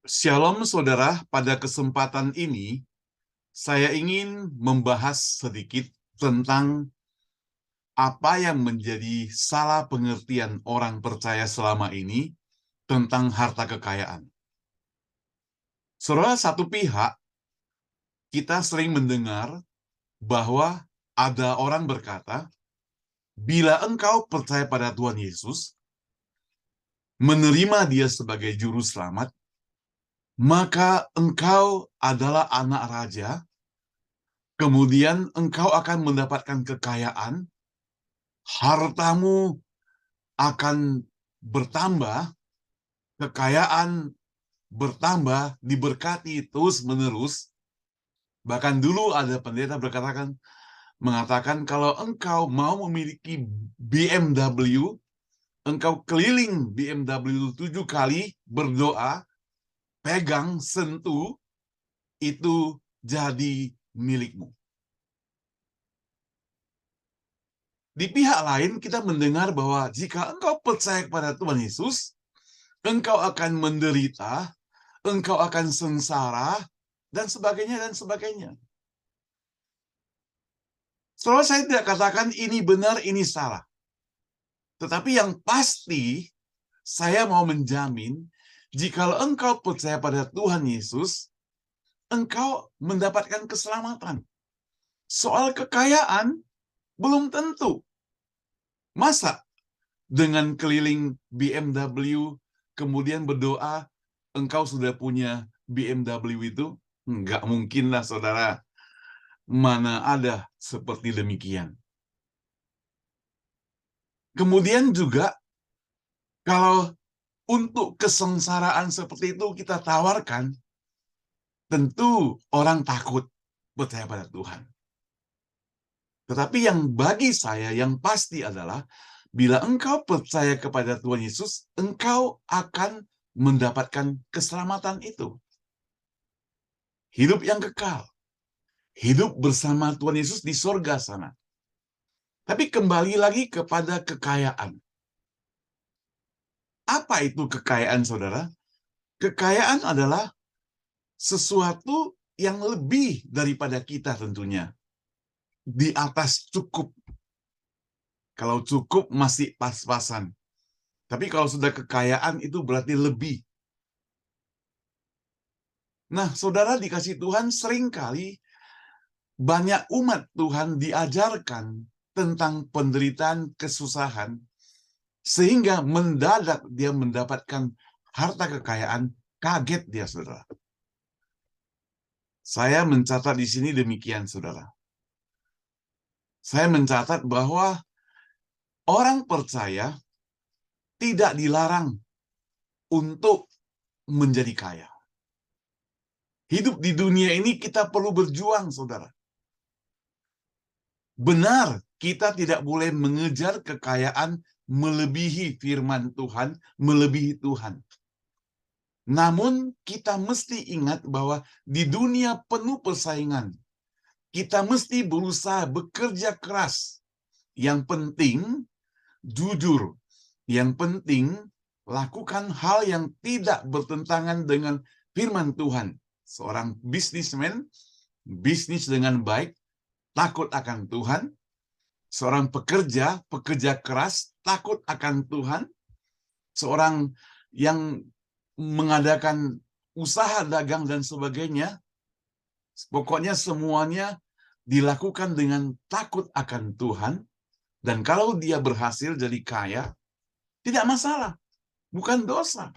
Shalom saudara, pada kesempatan ini saya ingin membahas sedikit tentang apa yang menjadi salah pengertian orang percaya selama ini tentang harta kekayaan. Saudara, satu pihak kita sering mendengar bahwa ada orang berkata, bila engkau percaya pada Tuhan Yesus, menerima Dia sebagai juru selamat, maka engkau adalah anak raja. Kemudian engkau akan mendapatkan kekayaan, hartamu akan bertambah, kekayaan bertambah, diberkati terus-menerus. Bahkan dulu ada pendeta mengatakan kalau engkau mau memiliki BMW, engkau keliling BMW 7 kali, berdoa, pegang, sentuh, itu jadi milikmu. Di pihak lain kita mendengar bahwa jika engkau percaya kepada Tuhan Yesus, engkau akan menderita, engkau akan sengsara, dan sebagainya, dan sebagainya. Setelah saya tidak katakan ini benar, ini salah. Tetapi yang pasti, saya mau menjamin, jika engkau percaya pada Tuhan Yesus, engkau mendapatkan keselamatan. Soal kekayaan, belum tentu. Masa dengan keliling BMW, kemudian berdoa, engkau sudah punya BMW itu? Enggak mungkin lah, saudara. Mana ada seperti demikian. Kemudian juga, kalau untuk kesengsaraan seperti itu kita tawarkan, tentu orang takut percaya pada Tuhan. Tetapi yang bagi saya yang pasti adalah, bila engkau percaya kepada Tuhan Yesus, engkau akan mendapatkan keselamatan itu. Hidup yang kekal. Hidup bersama Tuhan Yesus di sorga sana. Tapi kembali lagi kepada kekayaan. Apa itu kekayaan, saudara? Kekayaan adalah sesuatu yang lebih daripada kita tentunya. Di atas cukup. Kalau cukup masih pas-pasan. Tapi kalau sudah kekayaan itu berarti lebih. Nah, saudara dikasih Tuhan, seringkali banyak umat Tuhan diajarkan tentang penderitaan, kesusahan, sehingga mendadak dia mendapatkan harta kekayaan, kaget dia, saudara. Saya mencatat di sini demikian, saudara. Saya mencatat bahwa orang percaya tidak dilarang untuk menjadi kaya. Hidup di dunia ini kita perlu berjuang, saudara. Benar, kita tidak boleh mengejar kekayaan melebihi firman Tuhan, melebihi Tuhan. Namun kita mesti ingat bahwa di dunia penuh persaingan, kita mesti berusaha bekerja keras. Yang penting, jujur. Yang penting, lakukan hal yang tidak bertentangan dengan firman Tuhan. Seorang bisnismen, bisnis dengan baik, takut akan Tuhan. Seorang pekerja, pekerja keras, takut akan Tuhan. Seorang yang mengadakan usaha dagang dan sebagainya, pokoknya semuanya dilakukan dengan takut akan Tuhan. Dan kalau dia berhasil jadi kaya, tidak masalah. Bukan dosa.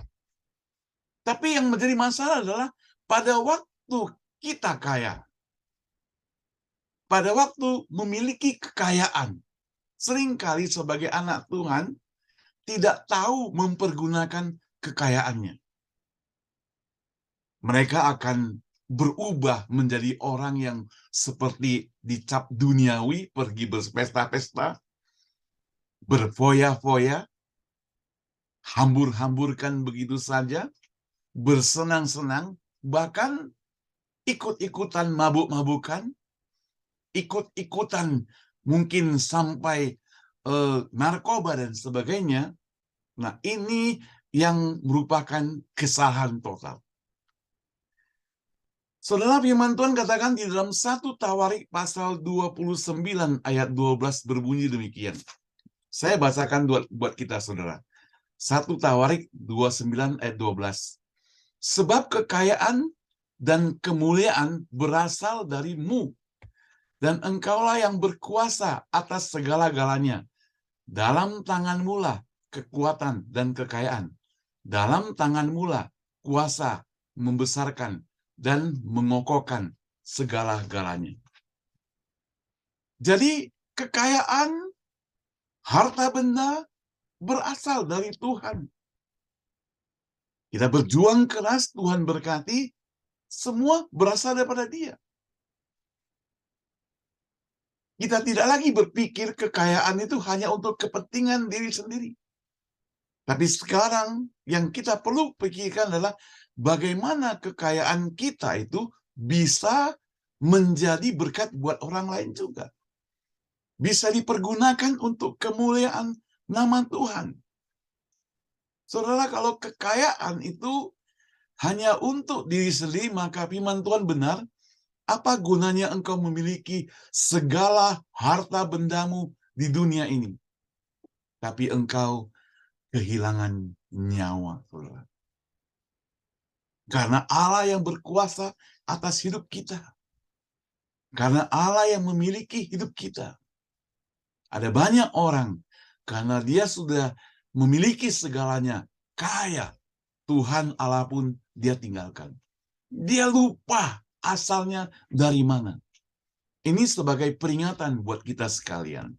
Tapi yang menjadi masalah adalah pada waktu kita kaya, pada waktu memiliki kekayaan, seringkali sebagai anak Tuhan tidak tahu mempergunakan kekayaannya. Mereka akan berubah menjadi orang yang seperti dicap duniawi, pergi berpesta-pesta, berfoya-foya, hambur-hamburkan begitu saja, bersenang-senang, bahkan ikut-ikutan mabuk-mabukan, ikut-ikutan mungkin sampai narkoba dan sebagainya. Nah, ini yang merupakan kesalahan total. Saudara, firman Tuhan katakan di dalam 1 Tawarik pasal 29 ayat 12 berbunyi demikian. Saya bacakan buat kita, saudara. 1 Tawarik 29 ayat 12. Sebab kekayaan dan kemuliaan berasal darimu, dan engkaulah yang berkuasa atas segala-galanya. Dalam tanganmu lah kekuatan dan kekayaan. Dalam tanganmu lah kuasa membesarkan dan mengokohkan segala-galanya. Jadi kekayaan, harta benda berasal dari Tuhan. Kita berjuang keras, Tuhan berkati, semua berasal daripada Dia. Kita tidak lagi berpikir kekayaan itu hanya untuk kepentingan diri sendiri. Tapi sekarang yang kita perlu pikirkan adalah bagaimana kekayaan kita itu bisa menjadi berkat buat orang lain juga. Bisa dipergunakan untuk kemuliaan nama Tuhan. Saudara, kalau kekayaan itu hanya untuk diri sendiri, maka firman Tuhan benar, apa gunanya engkau memiliki segala harta bendamu di dunia ini, tapi engkau kehilangan nyawa, saudara. Karena Allah yang berkuasa atas hidup kita. Karena Allah yang memiliki hidup kita. Ada banyak orang, karena dia sudah memiliki segalanya, kaya, Tuhan Allah pun dia tinggalkan. Dia lupa asalnya dari mana. Ini sebagai peringatan buat kita sekalian.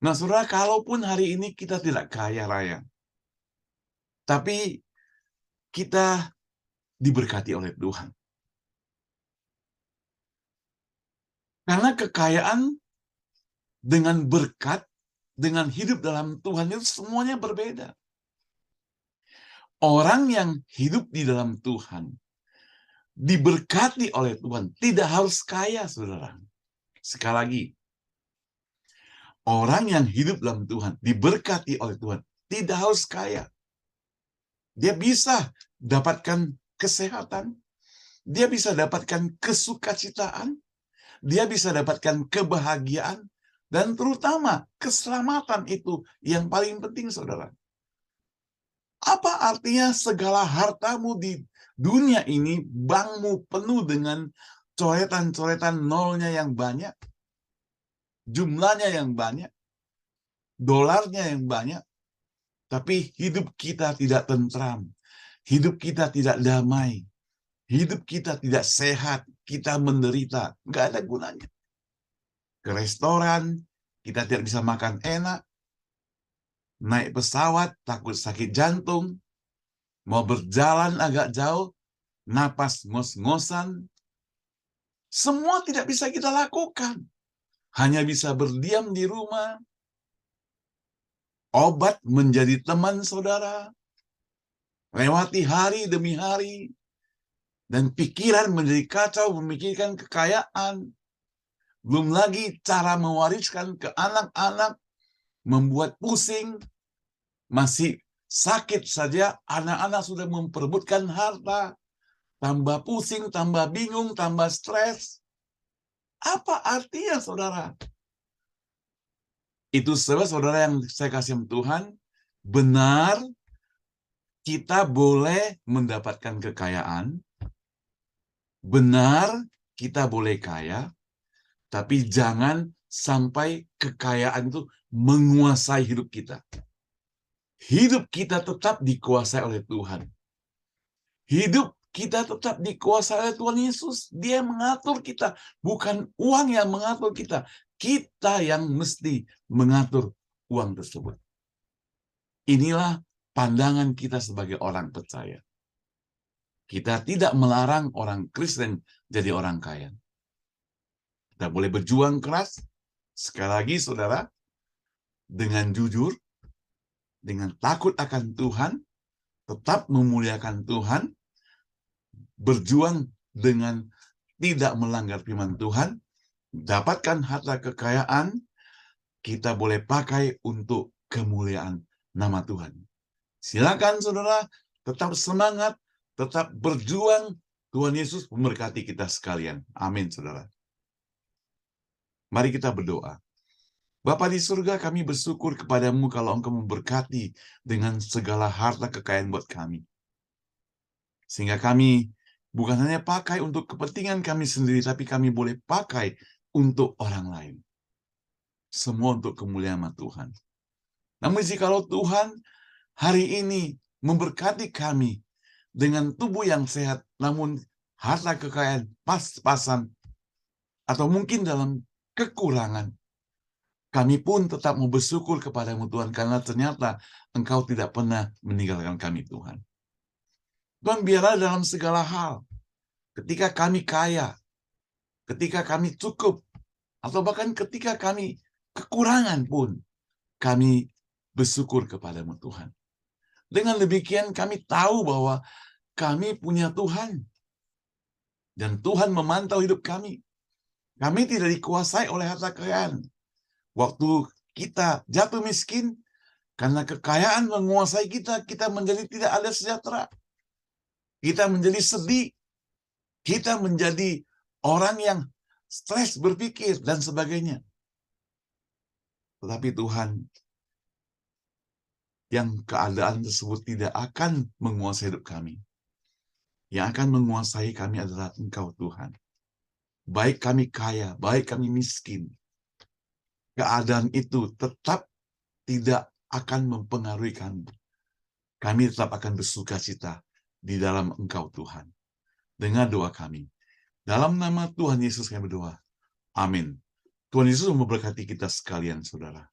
Nah, saudara, kalaupun hari ini kita tidak kaya raya, tapi kita diberkati oleh Tuhan. Karena kekayaan dengan berkat, dengan hidup dalam Tuhan itu semuanya berbeda. Orang yang hidup di dalam Tuhan, diberkati oleh Tuhan, tidak harus kaya, saudara. Sekali lagi, orang yang hidup dalam Tuhan, diberkati oleh Tuhan, tidak harus kaya. Dia bisa dapatkan kesehatan, dia bisa dapatkan kesukacitaan, dia bisa dapatkan kebahagiaan, dan terutama keselamatan itu yang paling penting, saudara. Apa artinya segala hartamu di dunia ini, bankmu penuh dengan coretan-coretan nolnya yang banyak, jumlahnya yang banyak, dolarnya yang banyak, tapi hidup kita tidak tentram, hidup kita tidak damai, hidup kita tidak sehat, kita menderita, nggak ada gunanya. Ke restoran, kita tidak bisa makan enak, naik pesawat, takut sakit jantung, mau berjalan agak jauh, napas ngos-ngosan, semua tidak bisa kita lakukan. Hanya bisa berdiam di rumah, obat menjadi teman saudara, lewati hari demi hari, dan pikiran menjadi kacau memikirkan kekayaan, belum lagi cara mewariskan ke anak-anak, membuat pusing, masih sakit saja, anak-anak sudah memperebutkan harta, tambah pusing, tambah bingung, tambah stres. Apa artinya, saudara? Itu sebab, saudara yang saya kasih Tuhan, benar kita boleh mendapatkan kekayaan, benar kita boleh kaya, tapi jangan sampai kekayaan itu menguasai hidup kita. Hidup kita tetap dikuasai oleh Tuhan. Hidup kita tetap dikuasai oleh Tuhan Yesus. Dia mengatur kita. Bukan uang yang mengatur kita. Kita yang mesti mengatur uang tersebut. Inilah pandangan kita sebagai orang percaya. Kita tidak melarang orang Kristen jadi orang kaya. Kita boleh berjuang keras. Sekali lagi, saudara, dengan jujur, dengan takut akan Tuhan, tetap memuliakan Tuhan, berjuang dengan tidak melanggar firman Tuhan, dapatkan harta kekayaan, kita boleh pakai untuk kemuliaan nama Tuhan. Silakan, saudara, tetap semangat, tetap berjuang, Tuhan Yesus memberkati kita sekalian. Amin, saudara. Mari kita berdoa. Bapa di surga, kami bersyukur kepadamu kalau Engkau memberkati dengan segala harta kekayaan buat kami. Sehingga kami bukan hanya pakai untuk kepentingan kami sendiri, tapi kami boleh pakai untuk orang lain. Semua untuk kemuliaan Tuhan. Namun jikalau Tuhan hari ini memberkati kami dengan tubuh yang sehat, namun harta kekayaan pas-pasan, atau mungkin dalam kekurangan, kami pun tetap mau bersyukur kepadamu Tuhan, karena ternyata Engkau tidak pernah meninggalkan kami Tuhan. Tuhan, biarlah dalam segala hal, ketika kami kaya, ketika kami cukup, atau bahkan ketika kami kekurangan pun, kami bersyukur kepadamu Tuhan. Dengan demikian kami tahu bahwa kami punya Tuhan. Dan Tuhan memantau hidup kami. Kami tidak dikuasai oleh harta kekayaan. Waktu kita jatuh miskin, karena kekayaan menguasai kita, kita menjadi tidak ada sejahtera. Kita menjadi sedih. Kita menjadi orang yang stres berpikir dan sebagainya. Tetapi Tuhan, yang keadaan tersebut tidak akan menguasai hidup kami. Yang akan menguasai kami adalah Engkau Tuhan. Baik kami kaya, baik kami miskin, keadaan itu tetap tidak akan mempengaruhi kami. Kami tetap akan bersukacita di dalam Engkau Tuhan. Dengar doa kami. Dalam nama Tuhan Yesus kami berdoa. Amin. Tuhan Yesus memberkati kita sekalian, saudara.